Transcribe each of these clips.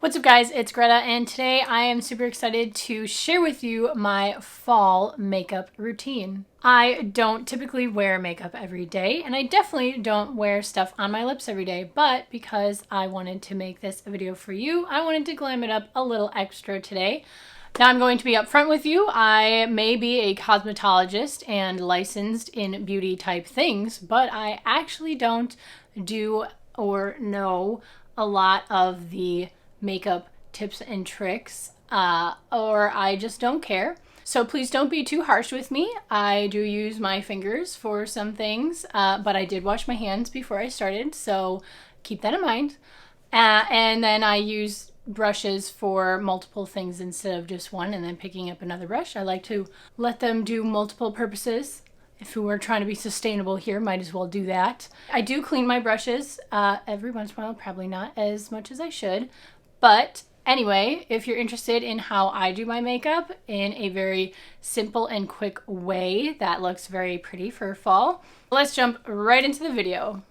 What's up guys, it's Greta and today I am super excited to share with you my fall makeup routine. I don't typically wear makeup every day and I definitely don't wear stuff on my lips every day, but because I wanted to make this a video for you, I wanted to glam it up a little extra today. Now I'm going to be upfront with you. I may be a cosmetologist and licensed in beauty type things, but I actually don't do or know a lot of the makeup tips and tricks, or I just don't care. So please don't be too harsh with me. I do use my fingers for some things, but I did wash my hands before I started, so keep that in mind. And then I use brushes for multiple things instead of just one and then picking up another brush. I like to let them do multiple purposes. If we were trying to be sustainable here, might as well do that. I do clean my brushes every once in a while, probably not as much as I should. But anyway, if you're interested in how I do my makeup in a very simple and quick way that looks very pretty for fall, let's jump right into the video.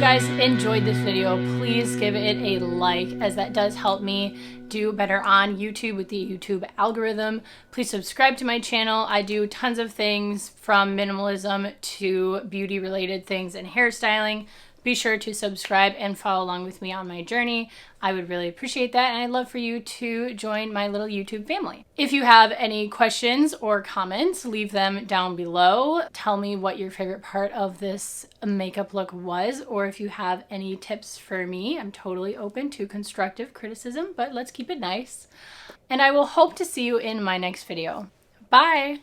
guys enjoyed this video, please give it a like, as that does help me do better on YouTube with the YouTube algorithm. Please subscribe to my channel. I do tons of things from minimalism to beauty related things and hairstyling. Be sure to subscribe and follow along with me on my journey. I would really appreciate that, and I'd love for you to join my little YouTube family. If you have any questions or comments, leave them down below. Tell me what your favorite part of this makeup look was, or if you have any tips for me. I'm totally open to constructive criticism, but let's keep it nice. And I will hope to see you in my next video. Bye!